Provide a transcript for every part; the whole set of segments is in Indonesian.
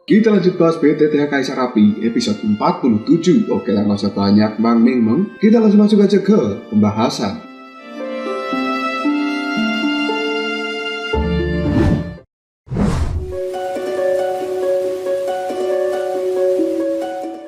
Kita lanjut bahas BTTH Kaisar Api episode 47. Oke lah, gak usah banyak Meng. Kita langsung masuk aja ke pembahasan.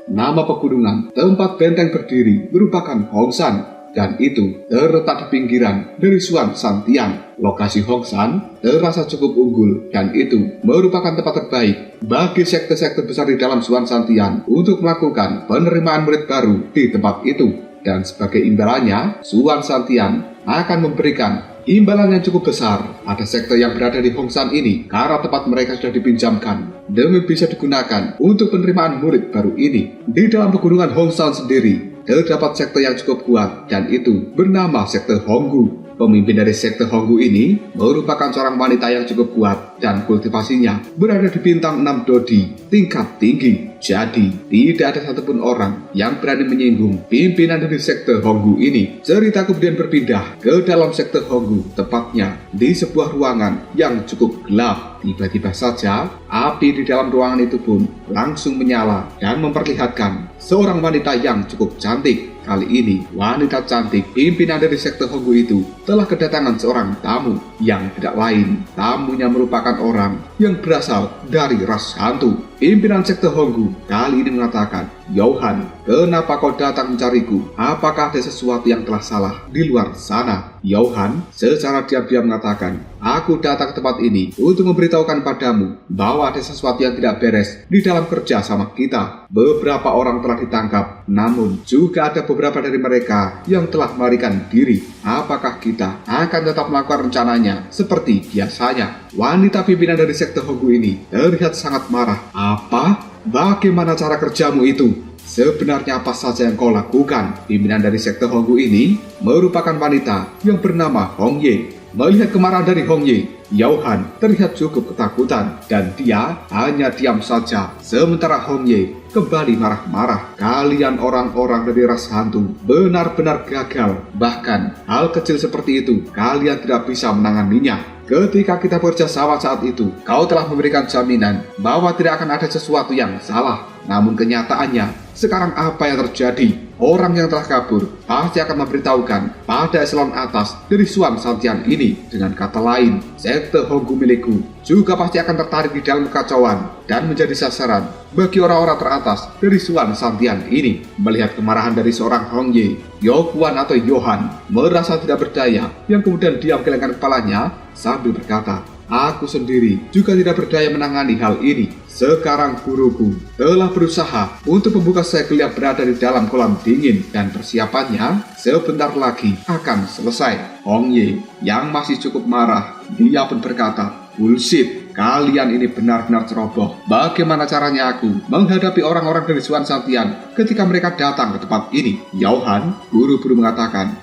Nama pegunungan tempat benteng berdiri merupakan Hongshan, dan itu terletak di pinggiran dari Suan Santian. Lokasi Hongshan terasa cukup unggul, dan itu merupakan tempat terbaik bagi sekte-sekte besar di dalam Suan Santian untuk melakukan penerimaan murid baru di tempat itu. Dan sebagai imbalannya, Suan Santian akan memberikan imbalan yang cukup besar pada sekte yang berada di Hongshan ini, karena tempat mereka sudah dipinjamkan demi bisa digunakan untuk penerimaan murid baru ini. Di dalam pegunungan Hongshan sendiri terdapat sekte yang cukup kuat, dan itu bernama sekte Honggu. Pemimpin dari sekte Honggu ini merupakan seorang wanita yang cukup kuat, dan kultivasinya berada di bintang 6 Dodi tingkat tinggi. Jadi, tidak ada satupun orang yang berani menyinggung pimpinan dari sekte Honggu ini. Cerita kemudian berpindah ke dalam sekte Honggu, tepatnya di sebuah ruangan yang cukup gelap. Tiba-tiba saja, api di dalam ruangan itu pun langsung menyala dan memperlihatkan seorang wanita yang cukup cantik. Kali ini, wanita cantik pimpinan dari sekte Honggu itu telah kedatangan seorang tamu yang tidak lain. Tamunya merupakan orang yang berasal dari ras hantu. Pimpinan sekte Honggu kali ini mengatakan, "Yohan, kenapa kau datang mencariku? Apakah ada sesuatu yang telah salah di luar sana?" Yohan secara diam-diam mengatakan, "Aku datang ke tempat ini untuk memberitahukan padamu bahwa ada sesuatu yang tidak beres di dalam kerja sama kita. Beberapa orang telah ditangkap, namun juga ada beberapa dari mereka yang telah melarikan diri. Apakah kita akan tetap melakukan rencananya seperti biasanya?" Wanita pimpinan dari sekte Honggu ini terlihat sangat marah. "Apa? Bagaimana cara kerjamu itu? Sebenarnya apa saja yang kau lakukan?" Pimpinan dari sekte Honggu ini merupakan wanita yang bernama Hong Ye. Melihat kemarahan dari Hong Ye, Yohan terlihat cukup ketakutan, dan dia hanya diam saja. Sementara Hong Ye kembali marah-marah. "Kalian orang-orang dari ras hantu benar-benar gagal. Bahkan hal kecil seperti itu kalian tidak bisa menanganinya. Ketika kita bekerjasama saat itu, kau telah memberikan jaminan bahwa tidak akan ada sesuatu yang salah. Namun kenyataannya, sekarang apa yang terjadi? Orang yang telah kabur pasti akan memberitahukan pada eselon atas dari Suan Santian ini. Dengan kata lain, sekte Honggu milikku juga pasti akan tertarik di dalam kekacauan dan menjadi sasaran bagi orang-orang teratas dari Suan Santian ini." Melihat kemarahan dari seorang Hong Ye, Yokuan atau Yohan merasa tidak berdaya, yang kemudian diam gelengkan kepalanya sambil berkata, "Aku sendiri juga tidak berdaya menangani hal ini. Sekarang guruku telah berusaha untuk membuka segel yang berada di dalam kolam dingin, dan persiapannya sebentar lagi akan selesai." Hong Ye yang masih cukup marah, dia pun berkata, "Bullshit, kalian ini benar-benar ceroboh. Bagaimana caranya aku menghadapi orang-orang dari Suan Santian ketika mereka datang ke tempat ini?" Yohan buru-buru mengatakan,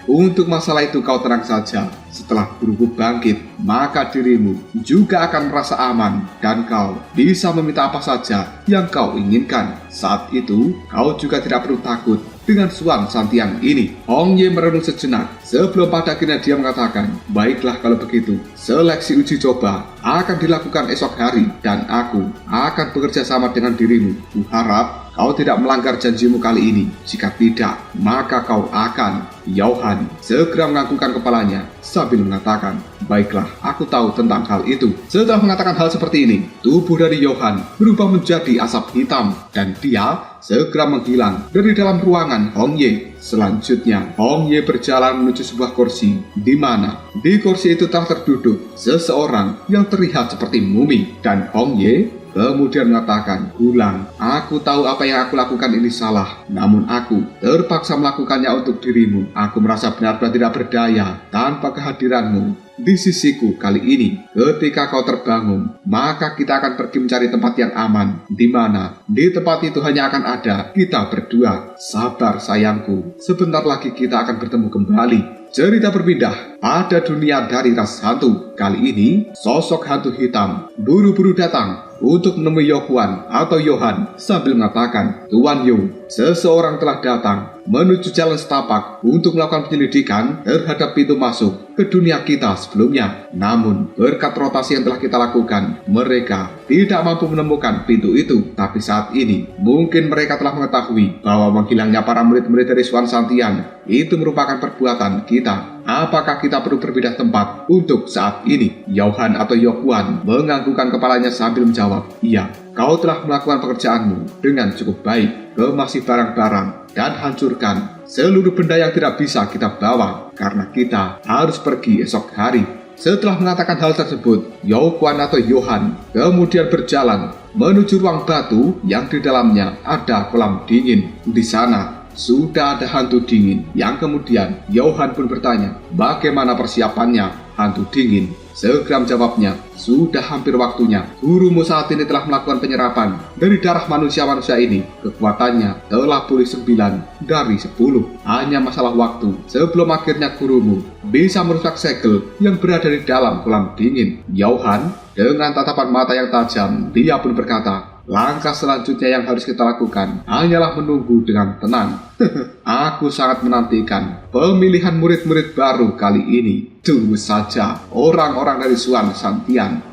"Untuk masalah itu kau tenang saja. Setelah guruku bangkit, maka dirimu juga akan merasa aman, dan kau bisa meminta apa saja yang kau inginkan. Saat itu, kau juga tidak perlu takut dengan Suan Santian ini." Hong Ye merenung sejenak sebelum pada akhirnya dia mengatakan, "Baiklah kalau begitu, seleksi uji coba akan dilakukan esok hari, dan aku akan bekerja sama dengan dirimu. Kuharap kau tidak melanggar janjimu kali ini. Jika tidak, maka kau akan..." Yohan segera menganggukkan kepalanya sambil mengatakan, "Baiklah, aku tahu tentang hal itu." Setelah mengatakan hal seperti ini, tubuh dari Yohan berubah menjadi asap hitam, dan dia segera menghilang dari dalam ruangan Hong Ye. Selanjutnya, Hong Ye berjalan menuju sebuah kursi, di mana di kursi itu telah terduduk seseorang yang terlihat seperti mumi, dan Hong Ye kemudian mengatakan, "Ulang, aku tahu apa yang aku lakukan ini salah, namun aku terpaksa melakukannya untuk dirimu. Aku merasa benar-benar tidak berdaya tanpa kehadiranmu di sisiku kali ini. Ketika kau terbangun, maka kita akan pergi mencari tempat yang aman, di mana di tempat itu hanya akan ada kita berdua. Sabar sayangku, sebentar lagi kita akan bertemu kembali." Cerita berpindah pada dunia dari ras hantu. Kali ini, sosok hantu hitam buru-buru datang untuk menemui Yokuan atau Yohan sambil mengatakan, "Tuan Yu, seseorang telah datang menuju jalan setapak untuk melakukan penyelidikan terhadap pintu masuk ke dunia kita sebelumnya. Namun, berkat rotasi yang telah kita lakukan, mereka tidak mampu menemukan pintu itu. Tapi saat ini, mungkin mereka telah mengetahui bahwa menghilangnya para murid-murid dari Swan Santian itu merupakan perbuatan kita. Apakah kita perlu berpindah tempat untuk saat ini? Yohan atau Yokuan menganggukkan kepalanya sambil menjawab, iya, kau telah melakukan pekerjaanmu dengan cukup baik. Kemasi barang-barang dan hancurkan seluruh benda yang tidak bisa kita bawa, karena kita harus pergi esok hari. Setelah mengatakan hal tersebut, Yokuan atau Yohan kemudian berjalan menuju ruang batu yang di dalamnya ada kolam dingin. Di sana sudah ada hantu dingin yang kemudian Yohan pun bertanya, bagaimana persiapannya hantu dingin? Segera jawabnya, sudah hampir waktunya. Gurumu saat ini telah melakukan penyerapan dari darah manusia-manusia ini. Kekuatannya telah pulih 9 dari 10. Hanya masalah waktu sebelum akhirnya gurumu bisa merusak segel yang berada di dalam kolam dingin. Yohan dengan tatapan mata yang tajam, dia pun berkata, langkah selanjutnya yang harus kita lakukan hanyalah menunggu dengan tenang. Aku sangat menantikan pemilihan murid-murid baru kali ini. Tunggu saja orang-orang dari Swan Santian.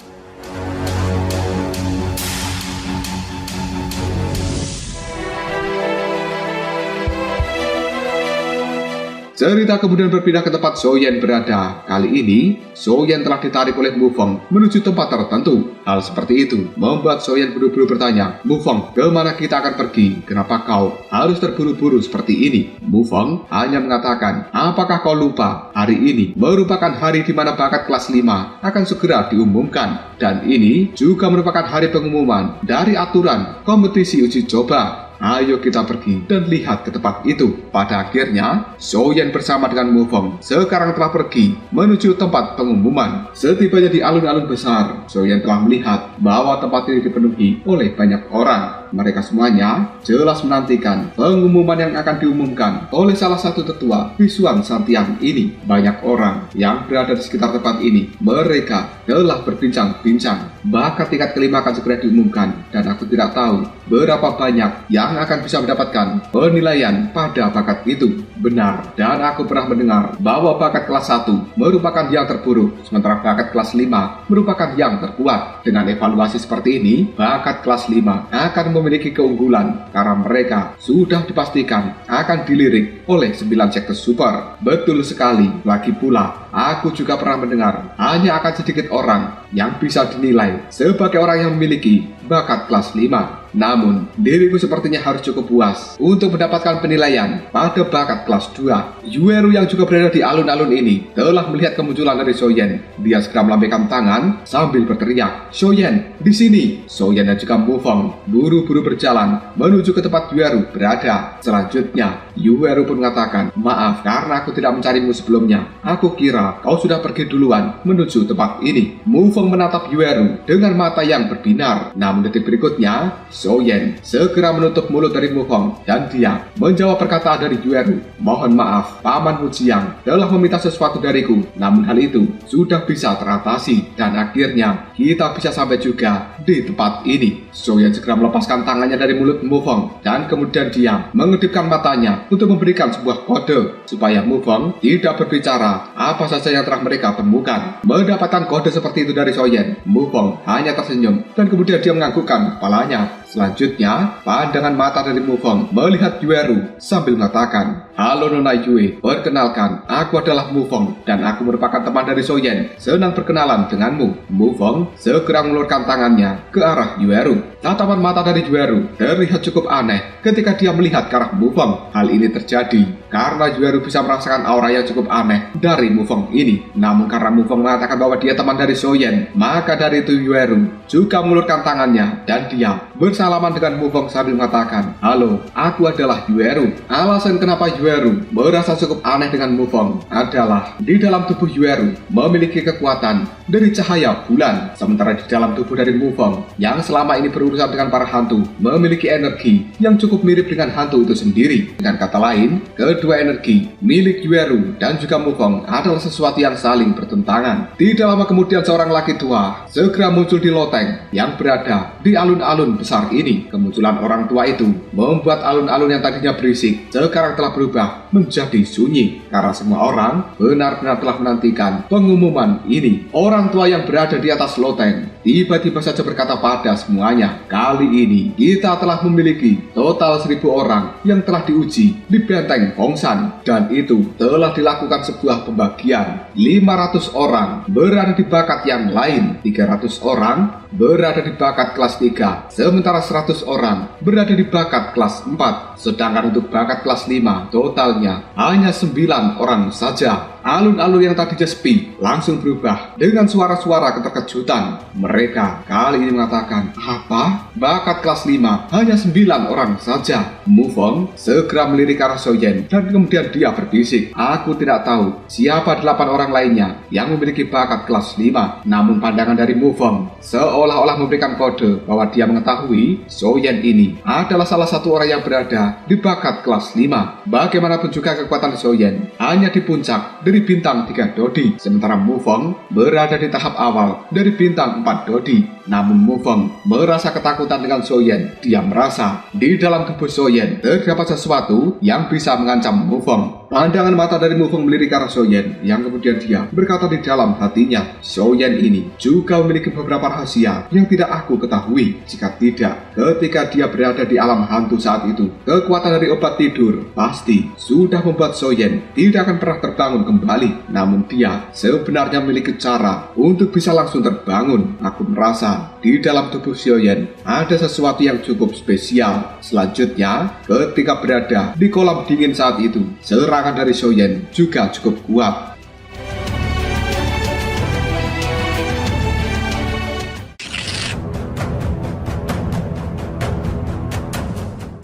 Cerita kemudian berpindah ke tempat Soyen berada. Kali ini, Soyen telah ditarik oleh Mufeng menuju tempat tertentu. Hal seperti itu membuat Soyen buru-buru bertanya, Mufeng, kemana kita akan pergi? Kenapa kau harus terburu-buru seperti ini? Mufeng hanya mengatakan, apakah kau lupa? Hari ini merupakan hari di mana bakat kelas 5 akan segera diumumkan. Dan ini juga merupakan hari pengumuman dari aturan kompetisi uji coba. Ayo kita pergi dan lihat ke tempat itu. Pada akhirnya, Soyen bersama dengan Mufeng sekarang telah pergi menuju tempat pengumuman. Setibanya di alun-alun besar, Soyen telah melihat bahwa tempat ini dipenuhi oleh banyak orang. Mereka semuanya jelas menantikan pengumuman yang akan diumumkan oleh salah satu tetua di Swan Santian ini. Banyak orang yang berada di sekitar tempat ini, mereka telah berbincang-bincang. Bakat tingkat kelima akan segera diumumkan, dan aku tidak tahu berapa banyak yang akan bisa mendapatkan penilaian pada bakat itu. Benar, dan aku pernah mendengar bahwa bakat kelas 1 merupakan yang terburuk, sementara bakat kelas 5 merupakan yang terkuat. Dengan evaluasi seperti ini, bakat kelas 5 akan memiliki keunggulan karena mereka sudah dipastikan akan dilirik oleh 9 sekte super. Betul sekali, lagi pula aku juga pernah mendengar hanya akan sedikit orang yang bisa dinilai sebagai orang yang memiliki bakat kelas 5. Namun, diriku sepertinya harus cukup puas untuk mendapatkan penilaian pada bakat kelas 2. Yueru yang juga berada di alun-alun ini telah melihat kemunculan dari Soyen. Dia segera melambaikan tangan sambil berteriak, Soyen, di sini. Soyen dan juga Mufeng buru-buru berjalan menuju ke tempat Yueru berada. Selanjutnya, Yueru pun mengatakan, maaf karena aku tidak mencarimu sebelumnya. Aku kira kau sudah pergi duluan menuju tempat ini. Mufeng menatap Yueru dengan mata yang berbinar. Namun detik berikutnya, Soyen segera menutup mulut dari Mufeng dan dia menjawab perkataan dari Yueru. Mohon maaf, Paman Mujiang telah meminta sesuatu dariku, namun hal itu sudah bisa teratasi dan akhirnya kita bisa sampai juga di tempat ini. Soyen segera melepaskan tangannya dari mulut Mufeng dan kemudian dia mengedipkan matanya untuk memberikan sebuah kode supaya Mufeng tidak berbicara apa saja yang telah mereka temukan. Mendapatkan kode seperti itu dari Soyen, Mufeng hanya tersenyum dan kemudian dia menganggukkan kepalanya. Selanjutnya, pandangan mata dari Mufeng melihat Yueru sambil mengatakan, halo Nona Yue, perkenalkan, aku adalah Mufeng dan aku merupakan teman dari Soyen. Senang berkenalan denganmu. Mufeng segera mengeluarkan tangannya ke arah Yueru. Tatapan mata dari Yueru terlihat cukup aneh ketika dia melihat ke arah Mufeng. Hal ini terjadi karena Yueru bisa merasakan aura yang cukup aneh dari Mufeng ini. Namun karena Mufeng mengatakan bahwa dia teman dari Soyen, maka dari itu Yueru juga mengulurkan tangannya dan dia bersalaman dengan Mufeng sambil mengatakan, halo, aku adalah Yueru. Alasan kenapa Yueru merasa cukup aneh dengan Mufeng adalah di dalam tubuh Yueru memiliki kekuatan dari cahaya bulan, sementara di dalam tubuh dari Mufeng yang selama ini berurusan dengan para hantu memiliki energi yang cukup mirip dengan hantu itu sendiri. Dengan kata lain, kedua energi milik Yueru dan juga Mufeng adalah sesuatu yang saling bertentangan. Tidak lama kemudian seorang laki tua segera muncul di loteng yang berada di alun-alun besar ini. Kemunculan orang tua itu membuat alun-alun yang tadinya berisik sekarang telah berubah menjadi sunyi karena semua orang benar-benar telah menantikan pengumuman ini. Orang tua yang berada di atas loteng tiba-tiba saja berkata pada semuanya, kali ini kita telah memiliki total 1.000 orang yang telah diuji di benteng Hongsan, dan itu telah dilakukan sebuah pembagian. 500 orang berada di bakat yang lain, 300 orang berada di bakat kelas 3, sementara 100 orang berada di bakat kelas 4. Sedangkan untuk bakat kelas 5 totalnya hanya 9 orang saja. Alun-alun yang tadinya sepi langsung berubah dengan suara-suara keterkejutan. Mereka kali ini mengatakan, apa? Bakat kelas 5 hanya 9 orang saja. Mufong segera melirik arah Soyen dan kemudian dia berbisik, aku tidak tahu siapa 8 orang lainnya yang memiliki bakat kelas 5. Namun pandangan dari Mufong seolah-olah memberikan kode bahwa dia mengetahui Soyen ini adalah salah satu orang yang berada di bakat kelas 5. Bagaimanapun juga kekuatan Soyen hanya di puncak dari bintang 3 Dodi, sementara Mufong berada di tahap awal dari bintang 4 Dodi. Namun Mufong merasa ketakutan dengan Soyen. Dia merasa di dalam tubuh Soyen terdapat sesuatu yang bisa mengancam Mufong. Pandangan mata dari Mufong melirik arah Soyen, yang kemudian dia berkata di dalam hatinya, Soyen ini juga memiliki beberapa rahasia yang tidak aku ketahui. Jika tidak, ketika dia berada di alam hantu saat itu, kekuatan dari obat tidur pasti sudah membuat Soyen tidak akan pernah terbangun kembali. Namun dia sebenarnya memiliki cara untuk bisa langsung terbangun. Aku merasa di dalam tubuh Soyen ada sesuatu yang cukup spesial. Selanjutnya, ketika berada di kolam dingin saat itu, serangan dari Soyen juga cukup kuat.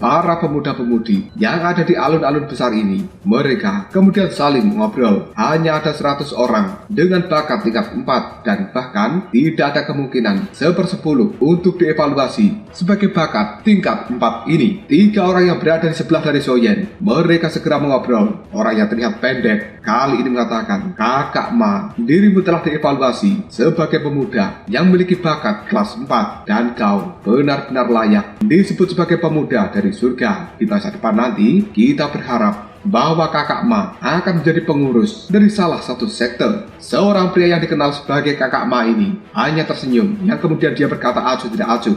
Para pemuda-pemudi yang ada di alun-alun besar ini, mereka kemudian saling mengobrol. Hanya ada 100 orang dengan bakat tingkat 4 dan bahkan tidak ada kemungkinan 1/10 untuk dievaluasi sebagai bakat tingkat 4 ini. 3 orang yang berada di sebelah dari Soyen, mereka segera mengobrol. Orang yang terlihat pendek kali ini mengatakan, Kakak Ma, dirimu telah dievaluasi sebagai pemuda yang memiliki bakat kelas 4 dan kau benar-benar layak disebut sebagai pemuda dari surga. Di masa depan nanti, kita berharap bahwa Kakak Ma akan menjadi pengurus dari salah satu sekte. Seorang pria yang dikenal sebagai Kakak Ma ini hanya tersenyum, yang kemudian dia berkata acuh tidak acuh.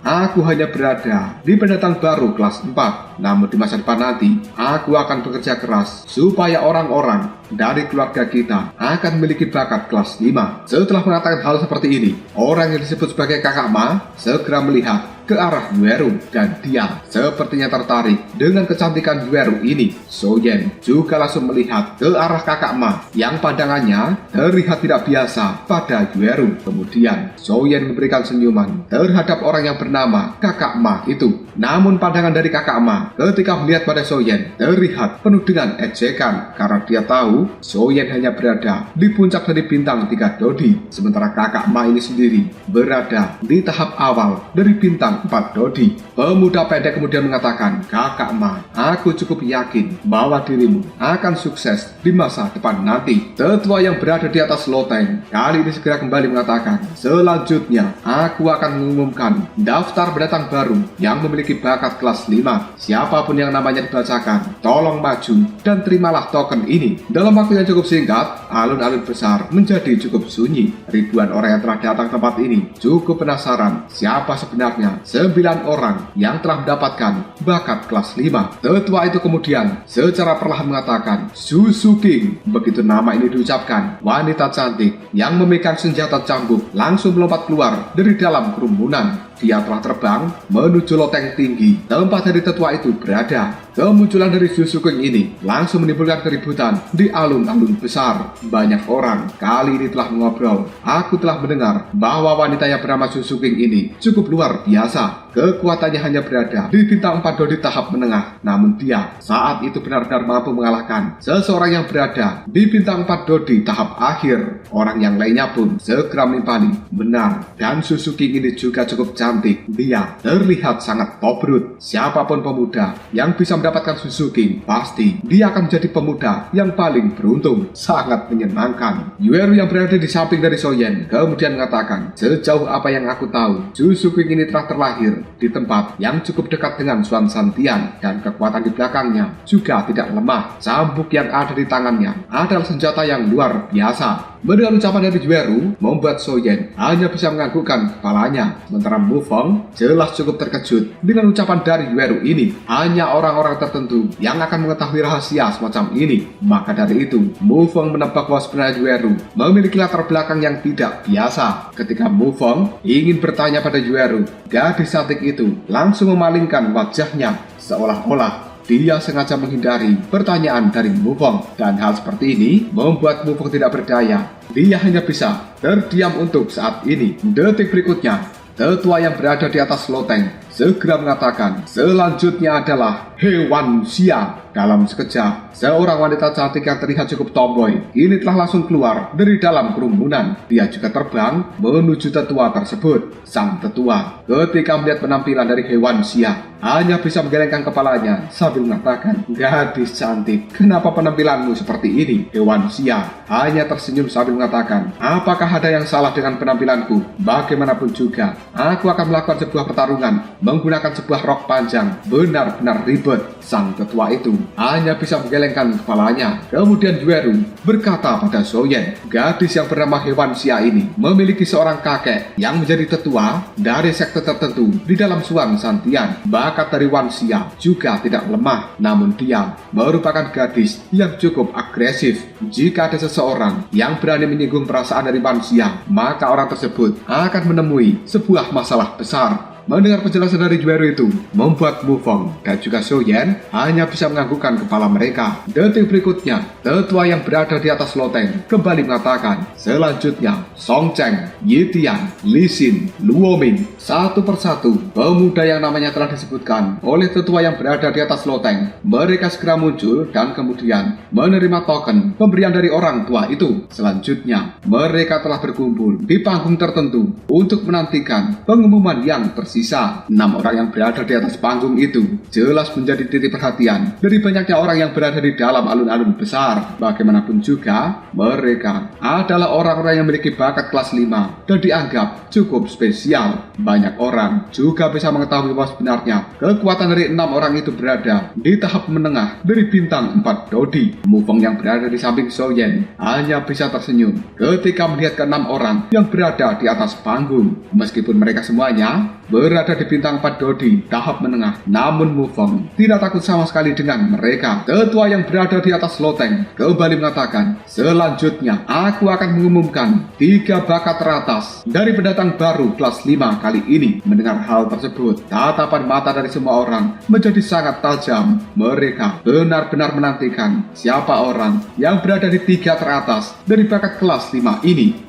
Aku hanya berada di pendatang baru kelas 4. Namun di masa depan nanti, aku akan bekerja keras supaya orang-orang dari keluarga kita akan memiliki bakat kelas 5. Setelah mengatakan hal seperti ini, orang yang disebut sebagai Kakak Ma segera melihat ke arah Yueru dan dia sepertinya tertarik dengan kecantikan Yueru ini. Soyen juga langsung melihat ke arah Kakak Ma yang pandangannya terlihat tidak biasa pada Yueru. Kemudian Soyen memberikan senyuman terhadap orang yang bernama Kakak Ma itu. Namun pandangan dari Kakak Ma ketika melihat pada Soyen terlihat penuh dengan ejekan karena dia tahu Soyen hanya berada di puncak dari bintang 3 Dodi, sementara Kakak Ma ini sendiri berada di tahap awal dari bintang 4 Dodi. Pemuda pendek kemudian mengatakan, Kakak Ma, aku cukup yakin bahwa dirimu akan sukses di masa depan nanti. Tetua yang berada di atas loteng kali ini segera kembali mengatakan, selanjutnya aku akan mengumumkan daftar pendatang baru yang memiliki bakat kelas 5. Siapapun yang namanya dibacakan, tolong maju dan terimalah token ini. Dalam waktu yang cukup singkat, alun-alun besar menjadi cukup sunyi. Ribuan orang yang telah datang ke tempat ini cukup penasaran siapa sebenarnya 9 orang yang telah mendapatkan bakat kelas 5. Tetua itu kemudian secara perlahan mengatakan, Susu King. Begitu nama ini diucapkan, wanita cantik yang memegang senjata cambuk langsung melompat keluar dari dalam kerumunan. Dia telah terbang menuju loteng tinggi tempat dari tetua itu berada. Kemunculan dari Susu King ini langsung menimbulkan keributan di alun-alun besar. Banyak orang kali ini telah mengobrol. Aku telah mendengar bahwa wanita yang bernama Susu King ini cukup luar biasa. kekuatannya hanya berada di bintang 4 dodi tahap menengah. Namun dia saat itu benar-benar mampu mengalahkan seseorang yang berada di bintang 4 dodi tahap akhir. Orang yang lainnya pun segera menimpali. Benar, dan Suzuki ini juga cukup cantik. Dia terlihat sangat tobrut. Siapapun pemuda yang bisa mendapatkan Suzuki, pasti dia akan menjadi pemuda yang paling beruntung. Sangat menyenangkan. Yueru yang berada di samping dari Soyen kemudian mengatakan, sejauh apa yang aku tahu, Suzuki ini telah terlahir di tempat yang cukup dekat dengan Swan Santian, dan kekuatan di belakangnya juga tidak lemah. Cambuk yang ada di tangannya adalah senjata yang luar biasa. Mendengar ucapan dari Yueru membuat Soyen hanya bisa menganggukkan kepalanya, sementara Mufeng jelas cukup terkejut dengan ucapan dari Yueru ini. Hanya orang-orang tertentu yang akan mengetahui rahasia semacam ini. Maka dari itu, Mufeng menebak bahwa sebenarnya Yueru memiliki latar belakang yang tidak biasa. Ketika Mufeng ingin bertanya pada Yueru, gadis cantik itu langsung memalingkan wajahnya seolah-olah dia sengaja menghindari pertanyaan dari Mufeng, dan hal seperti ini membuat Mufeng tidak berdaya. Dia hanya bisa terdiam untuk saat ini. Detik berikutnya, tetua yang berada di atas loteng segera mengatakan, selanjutnya adalah Hewan Xia. Dalam sekejap, seorang wanita cantik yang terlihat cukup tomboy ini telah langsung keluar dari dalam kerumunan. Dia juga terbang menuju tetua tersebut. Sang tetua ketika melihat penampilan dari Hewan Xia hanya bisa menggelengkan kepalanya sambil mengatakan, gadis cantik, kenapa penampilanmu seperti ini? Hewan Xia hanya tersenyum sambil mengatakan, apakah ada yang salah dengan penampilanku? Bagaimanapun juga, aku akan melakukan sebuah pertarungan menggunakan sebuah rok panjang. Benar-benar ribet. Sang tetua itu hanya bisa menggelengkan kepalanya. Kemudian Yueru berkata pada Soyen, gadis yang bernama Hewan Xia ini memiliki seorang kakek yang menjadi tetua dari sekte tertentu di dalam Swan Santian. Bakat dari Wan Xia juga tidak lemah, namun dia merupakan gadis yang cukup agresif. Jika ada seseorang yang berani menyinggung perasaan dari Wan Xia, maka orang tersebut akan menemui sebuah masalah besar. Mendengar penjelasan dari Yueru itu membuat Mufeng dan juga Soyen hanya bisa menganggukkan kepala mereka. Detik berikutnya, tetua yang berada di atas loteng kembali mengatakan, selanjutnya Song Cheng, Yitian, Li Xin, Luoming. Satu persatu pemuda yang namanya telah disebutkan oleh tetua yang berada di atas loteng. Mereka segera muncul dan kemudian menerima token pemberian dari orang tua itu. Selanjutnya, mereka telah berkumpul di panggung tertentu untuk menantikan pengumuman yang tersisa. 6 orang yang berada di atas panggung itu jelas menjadi titik perhatian dari banyaknya orang yang berada di dalam alun-alun besar. Bagaimanapun juga, mereka adalah orang-orang yang memiliki bakat kelas 5 dan dianggap cukup spesial. Banyak orang juga bisa mengetahui bahwa sebenarnya kekuatan dari 6 orang itu berada di tahap menengah dari bintang 4 dodi. Mufeng yang berada di samping Soyen hanya bisa tersenyum ketika melihat ke-6 orang yang berada di atas panggung. Meskipun mereka semuanya berada di bintang 4 dodi tahap menengah, namun Mufeng tidak takut sama sekali dengan mereka. Tetua yang berada di atas loteng kembali mengatakan, selanjutnya aku akan mengumumkan 3 bakat teratas dari pendatang baru kelas 5 kali ini. Mendengar hal tersebut, tatapan mata dari semua orang menjadi sangat tajam. Mereka benar-benar menantikan siapa orang yang berada di 3 teratas dari bakat kelas 5 ini.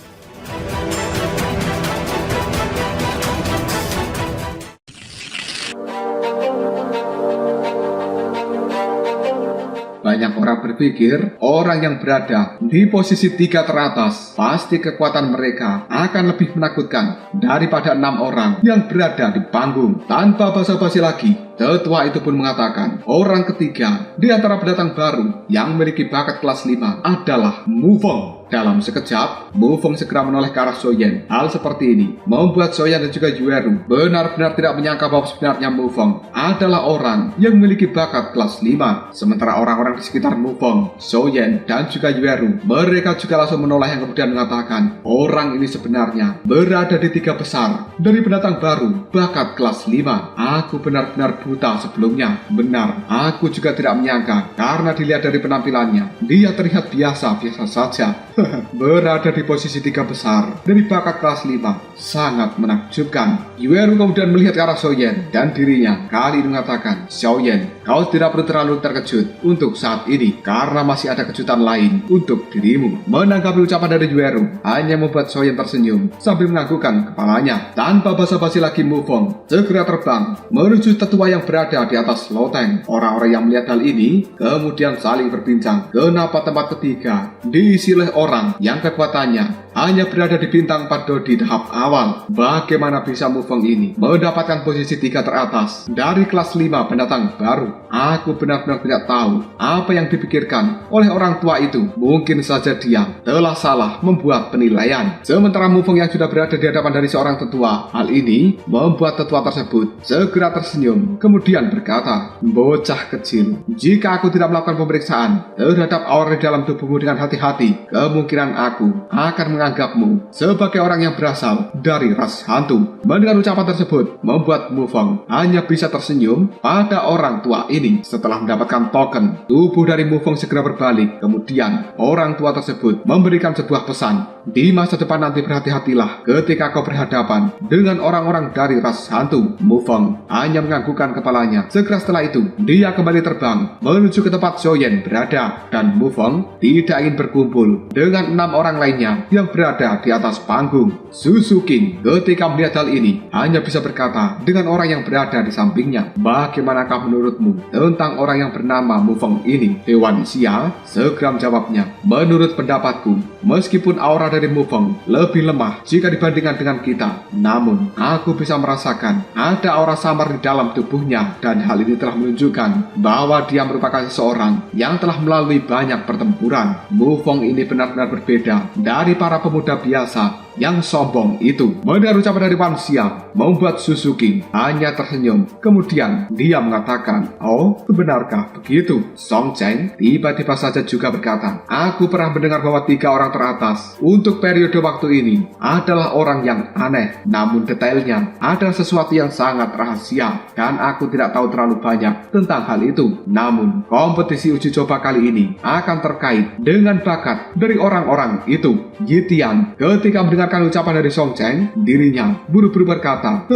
Banyak orang berpikir orang yang berada di posisi 3 teratas pasti kekuatan mereka akan lebih menakutkan daripada 6 orang yang berada di panggung. Tanpa basa-basi lagi, tetua itu pun mengatakan orang ketiga di antara pendatang baru yang memiliki bakat kelas 5 adalah Mufeng. Dalam sekejap, Mufeng segera menoleh ke arah Soyen. Hal seperti ini membuat Soyen dan juga Yueru benar-benar tidak menyangka bahwa sebenarnya Mufeng adalah orang yang memiliki bakat kelas 5. Sementara orang-orang di sekitar Mufeng, Soyen, dan juga Yueru, mereka juga langsung menoleh yang kemudian mengatakan orang ini sebenarnya berada di 3 besar dari pendatang baru bakat kelas 5. Aku benar-benar buta sebelumnya. Benar, aku juga tidak menyangka karena dilihat dari penampilannya, dia terlihat biasa-biasa saja. Berada di posisi 3 besar dari bakat kelas 5, sangat menakjubkan. Yueru kemudian melihat ke arah Xiaoyan dan dirinya kali ini mengatakan, Xiaoyan, kau tidak perlu terlalu terkejut untuk saat ini karena masih ada kejutan lain untuk dirimu. Menanggapi ucapan dari Yueru hanya membuat Xiaoyan tersenyum sambil menganggukkan kepalanya. Tanpa basa-basi lagi, Mufeng segera terbang menuju tetua yang berada di atas loteng. Orang-orang yang melihat hal ini kemudian saling berbincang kenapa tempat ketiga diisi oleh orang yang kekuatannya hanya berada di bintang 4 Dodi tahap awal. Bagaimana bisa Mufeng ini mendapatkan posisi 3 teratas dari kelas 5 pendatang baru? Aku benar-benar tidak tahu apa yang dipikirkan oleh orang tua itu. Mungkin saja dia telah salah membuat penilaian. Sementara Mufeng yang sudah berada di hadapan dari seorang tetua, hal ini membuat tetua tersebut segera tersenyum kemudian berkata, bocah kecil, jika aku tidak melakukan pemeriksaan terhadap aura di dalam tubuhmu dengan hati-hati, kemungkinan aku akan menganggapmu sebagai orang yang berasal dari ras hantu. Mendengar ucapan tersebut membuat Mufeng hanya bisa tersenyum pada orang tua ini. Setelah mendapatkan token, tubuh dari Mufeng segera berbalik. Kemudian orang tua tersebut memberikan sebuah pesan, di masa depan nanti berhati-hatilah ketika kau berhadapan dengan orang-orang dari ras hantu. Mufeng hanya menganggukkan kepalanya. Segera setelah itu dia kembali terbang menuju ke tempat Xiaoyan berada, dan Mufeng tidak ingin berkumpul dengan 6 orang lainnya yang berada di atas panggung. Suzuki ketika melihat hal ini hanya bisa berkata dengan orang yang berada di sampingnya, bagaimanakah menurutmu tentang orang yang bernama Mufeng ini? Dewan Xia segera menjawabnya, menurut pendapatku, meskipun aura dari Mufeng lebih lemah jika dibandingkan dengan kita, namun aku bisa merasakan ada aura samar di dalam tubuhnya, dan hal ini telah menunjukkan bahwa dia merupakan seseorang yang telah melalui banyak pertempuran. Mufeng ini benar-benar berbeda dari para pemuda biasa yang sombong itu. Mendengar ucapan dari Wan Xia membuat Suzuki hanya tersenyum. Kemudian dia mengatakan, oh, benarkah begitu? Song Cheng tiba-tiba saja juga berkata, aku pernah mendengar bahwa 3 orang teratas untuk periode waktu ini adalah orang yang aneh, namun detailnya adalah sesuatu yang sangat rahasia, dan aku tidak tahu terlalu banyak tentang hal itu. Namun kompetisi uji coba kali ini akan terkait dengan bakat dari orang-orang itu. Yitian ketika mendengarkan ucapan dari Song Cheng, dirinya buru-buru berkata,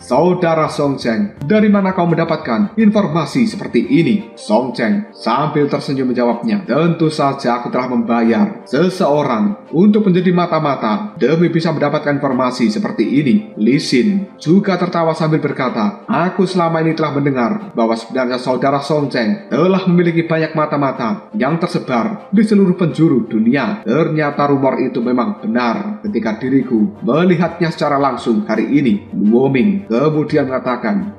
saudara Song Cheng, dari mana kau mendapatkan informasi seperti ini? Song Cheng sambil tersenyum menjawabnya, tentu saja aku telah membayar seseorang untuk menjadi mata-mata demi bisa mendapatkan informasi seperti ini. Li Xin juga tertawa sambil berkata, aku selama ini telah mendengar bahwa sebenarnya saudara Song Cheng telah memiliki banyak mata-mata yang tersebar di seluruh penjuru dunia. Ternyata rumor itu memang benar ketika diriku melihatnya secara langsung hari ini. Luo Ming kemudian mengatakan,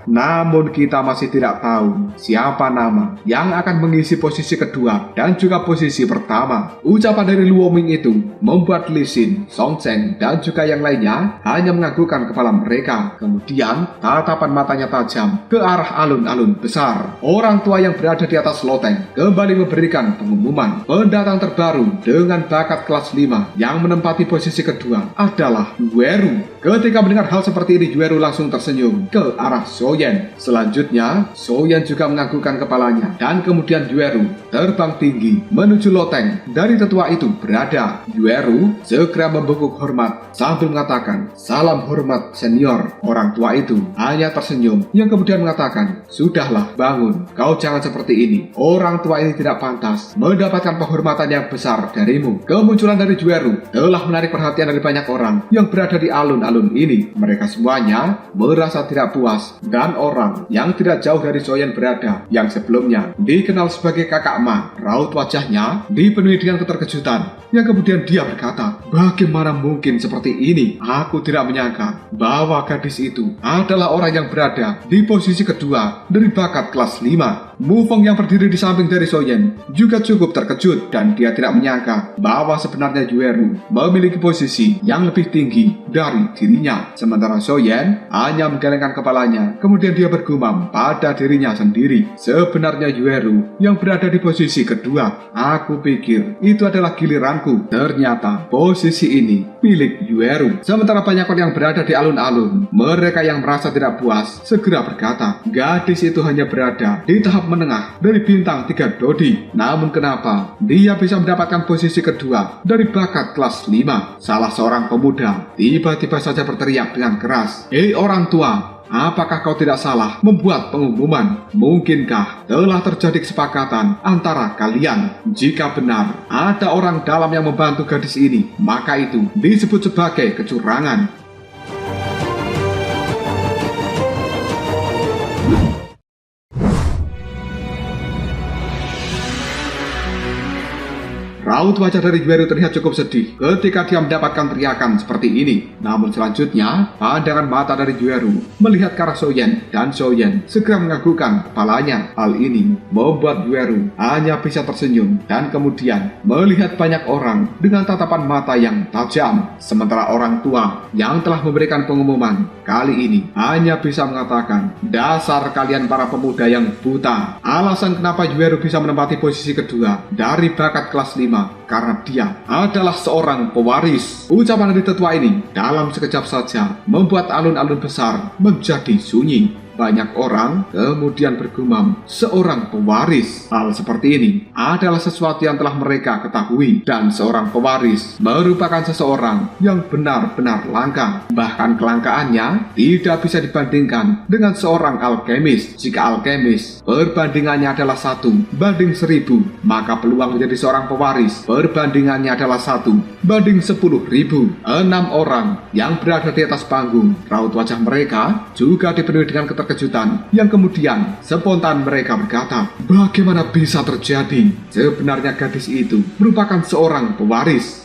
namun kita masih tidak tahu siapa nama yang akan mengisi posisi kedua dan juga posisi pertama. Ucapan dari Luo Ming itu membuat Li Xin, Song Cheng, dan juga yang lainnya hanya menganggukkan kepala mereka. Kemudian tatapan matanya tajam ke arah alun-alun besar. Orang tua yang berada di atas loteng kembali memberikan pengumuman, pendatang terbaru dengan bakat kelas 5 yang menempati posisi kedua adalah Yueru. Ketika mendengar hal seperti ini, Yueru langsung tersenyum ke arah Xiaoyan. Selanjutnya, Xiaoyan juga menganggukkan kepalanya, dan kemudian Yueru terbang tinggi menuju loteng dari tetua itu berada. Yueru segera membungkuk hormat sambil mengatakan, salam hormat senior. Orang tua itu hanya tersenyum yang kemudian mengatakan, sudahlah, bangun, kau jangan seperti ini. Orang tua ini tidak pantas mendapatkan penghormatan yang besar darimu. Kemunculan dari Yueru telah menarik perhatian dari banyak orang yang berada di alun-alun ini. Mereka semuanya merasa tidak puas, dan orang yang tidak jauh dari Xiaoyan berada, yang sebelumnya dikenal sebagai kakak Ma, raut wajahnya dipenuhi dengan keterkejutan. Yang kemudian dia berkata, bagaimana mungkin seperti ini? Aku tidak menyangka bahwa gadis itu adalah orang yang berada di posisi kedua dari bakat kelas 5. Mufeng yang berdiri di samping dari Xiaoyan juga cukup terkejut, dan dia tidak menyangka bahwa sebenarnya Yueru memiliki posisi yang lebih tinggi dari dirinya. Sementara Soyen hanya menggelengkan kepalanya, kemudian dia bergumam pada dirinya sendiri. Sebenarnya Yueru yang berada di posisi kedua. Aku pikir itu adalah giliranku. Ternyata posisi ini milik Yueru. Sementara banyak orang yang berada di alun-alun, mereka yang merasa tidak puas segera berkata, gadis itu hanya berada di tahap menengah dari bintang 3 Dodi. Namun kenapa dia bisa mendapatkan posisi kedua dari bakat kelas 5? Salah seorang pemuda tiba-tiba saja berteriak dengan keras, "Hei orang tua, apakah kau tidak salah membuat pengumuman? Mungkinkah telah terjadi kesepakatan antara kalian? Jika benar ada orang dalam yang membantu gadis ini, maka itu disebut sebagai kecurangan." Raut wajah dari Yueru terlihat cukup sedih ketika dia mendapatkan teriakan seperti ini. Namun selanjutnya, pandangan mata dari Yueru melihat ke arah Soyen, dan Soyen segera menganggukkan kepalanya. Hal ini membuat Yueru hanya bisa tersenyum dan kemudian melihat banyak orang dengan tatapan mata yang tajam. Sementara orang tua yang telah memberikan pengumuman kali ini hanya bisa mengatakan, "Dasar kalian para pemuda yang buta." Alasan kenapa Yueru bisa menempati posisi kedua dari bakat kelas 5 karena dia adalah seorang pewaris. Ucapan dari tetua ini dalam sekejap saja membuat alun-alun besar menjadi sunyi. Banyak orang kemudian bergumam, seorang pewaris. Hal seperti ini adalah sesuatu yang telah mereka ketahui, dan seorang pewaris merupakan seseorang yang benar-benar langka. Bahkan kelangkaannya tidak bisa dibandingkan dengan seorang alkemis. Jika alkemis perbandingannya adalah 1:1000, maka peluang menjadi seorang pewaris perbandingannya adalah 1:10.000. 6 orang yang berada di atas panggung, raut wajah mereka juga dipenuhi dengan kejutan yang kemudian spontan mereka berkata, bagaimana bisa terjadi? Sebenarnya gadis itu merupakan seorang pewaris.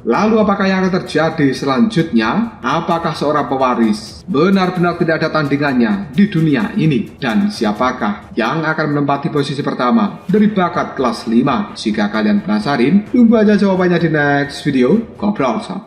Lalu apakah yang akan terjadi selanjutnya? Apakah seorang pewaris benar-benar tidak ada tandingannya di dunia ini? Dan siapakah yang akan menempati posisi pertama dari bakat kelas 5? Jika kalian penasaran, tunggu aja jawabannya di next video. Ngobrol.